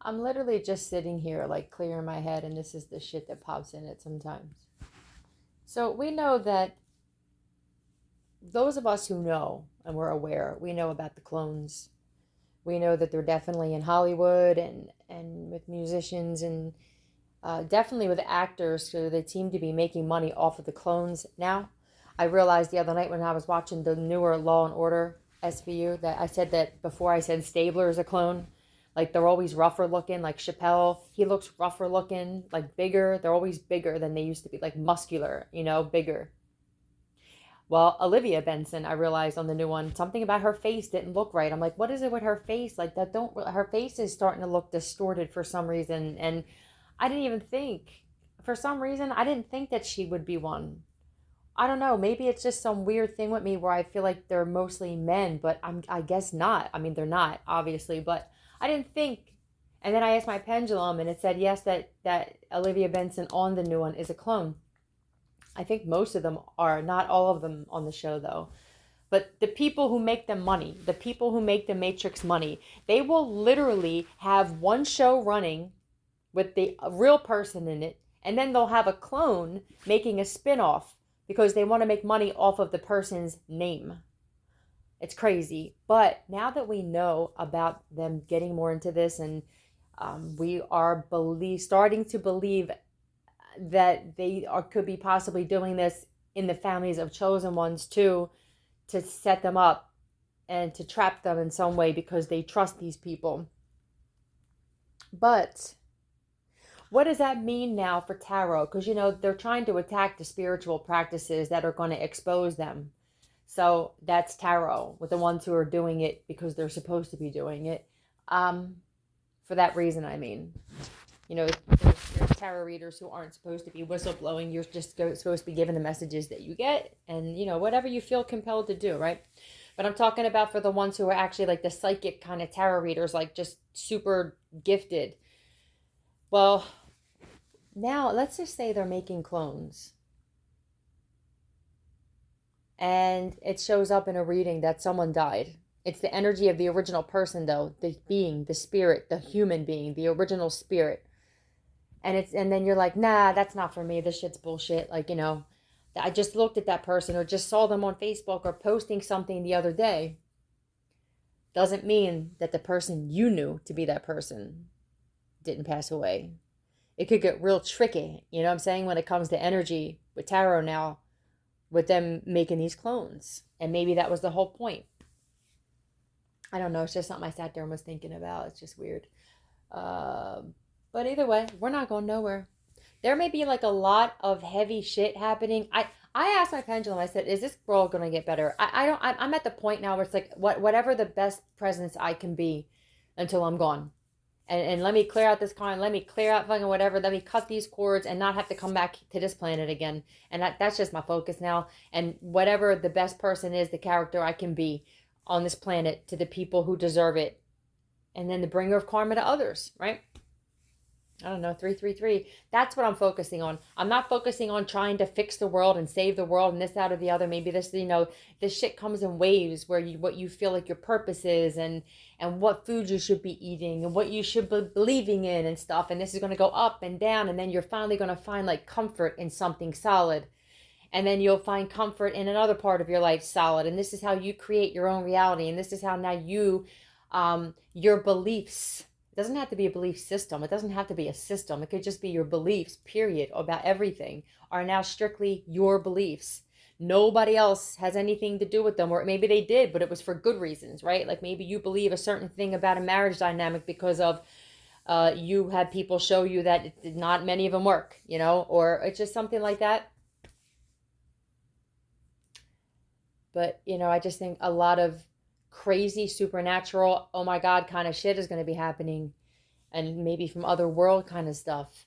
I'm literally just sitting here like clearing my head, and this is the shit that pops in it sometimes. So we know that those of us who know and we're aware, we know about the clones. We know that they're definitely in Hollywood and with musicians and definitely with actors. So they seem to be making money off of the clones now. I realized the other night when I was watching the newer Law and Order SVU that I said that before. I said Stabler is a clone. Like they're always rougher looking. Like Chappelle, he looks rougher looking, like bigger. They're always bigger than they used to be, like muscular, bigger. Well, Olivia Benson, I realized on the new one, something about her face didn't look right. I'm like, what is it with her face? Like that don't her face is starting to look distorted for some reason, and I didn't even think for some reason I didn't think that she would be one. I don't know. Maybe it's just some weird thing with me where I feel like they're mostly men, but I guess not. I mean, they're not obviously, but I didn't think. And then I asked my pendulum, and it said yes that Olivia Benson on the new one is a clone. I think most of them are, not all of them on the show though. But the people who make them money, the people who make the Matrix money, they will literally have one show running with the real person in it, and then they'll have a clone making a spin-off because they want to make money off of the person's name. It's crazy. But now that we know about them getting more into this, and we are starting to believe that they could be possibly doing this in the families of chosen ones too, to set them up and to trap them in some way because they trust these people. But what does that mean now for tarot? Because they're trying to attack the spiritual practices that are going to expose them. So that's tarot, with the ones who are doing it because they're supposed to be doing it. For that reason, I mean, there's tarot readers who aren't supposed to be whistleblowing. You're just supposed to be given the messages that you get, and whatever you feel compelled to do, right? But I'm talking about for the ones who are actually like the psychic kind of tarot readers, like just super gifted. Well, now let's just say they're making clones, and it shows up in a reading that someone died. It's the energy of the original person, though, the being, the spirit, the human being, the original spirit. And then you're like, nah, that's not for me. This shit's bullshit. Like, I just looked at that person or just saw them on Facebook or posting something the other day. Doesn't mean that the person you knew to be that person didn't pass away. It could get real tricky, you know what I'm saying, when it comes to energy with tarot now, with them making these clones. And maybe that was the whole point. I don't know. It's just something I sat there and was thinking about. It's just weird. But either way, we're not going nowhere. There may be like a lot of heavy shit happening. I asked my pendulum, I said, is this world going to get better? I'm at the point now where it's like, whatever the best presence I can be until I'm gone. And let me clear out this con, let me clear out fucking whatever, let me cut these cords and not have to come back to this planet again. And that's just my focus now. And whatever the best person is, the character I can be on this planet to the people who deserve it. And then the bringer of karma to others, right? I don't know, 333. That's what I'm focusing on. I'm not focusing on trying to fix the world and save the world and this, that, or the other. Maybe this, this shit comes in waves where what you feel like your purpose is, and what food you should be eating and what you should be believing in and stuff. And this is going to go up and down. And then you're finally going to find like comfort in something solid. And then you'll find comfort in another part of your life solid. And this is how you create your own reality. And this is how now your beliefs, it doesn't have to be a belief system. It doesn't have to be a system. It could just be your beliefs, period, about everything, are now strictly your beliefs. Nobody else has anything to do with them. Or maybe they did, but it was for good reasons, right? Like maybe you believe a certain thing about a marriage dynamic because of you had people show you that not many of them work, or it's just something like that. But, I just think a lot of crazy supernatural, oh my God kind of shit is going to be happening, and maybe from other world kind of stuff.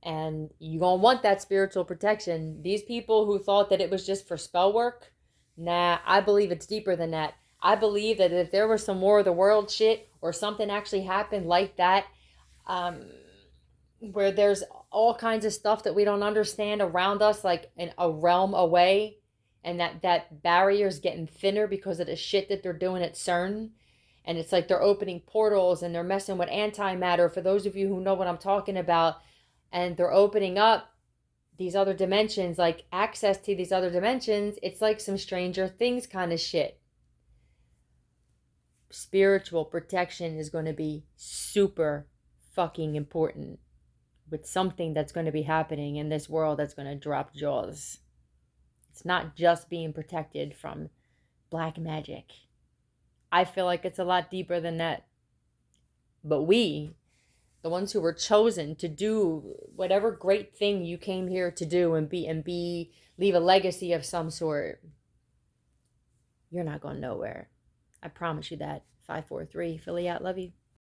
And you're going to want that spiritual protection. These people who thought that it was just for spell work, nah, I believe it's deeper than that. I believe that if there was some more of the world shit or something actually happened like that, where there's all kinds of stuff that we don't understand around us, like in a realm away, and that barrier is getting thinner because of the shit that they're doing at CERN, And it's like they're opening portals and they're messing with antimatter, for those of you who know what I'm talking about. And they're opening up these other dimensions, like access to these other dimensions. It's like some Stranger Things kind of shit. Spiritual protection is going to be super fucking important with something that's going to be happening in this world that's going to drop jaws. It's not just being protected from black magic. I feel like it's a lot deeper than that. But we, the ones who were chosen to do whatever great thing you came here to do and leave a legacy of some sort, you're not going nowhere. I promise you that. 543 Philly out. Love you.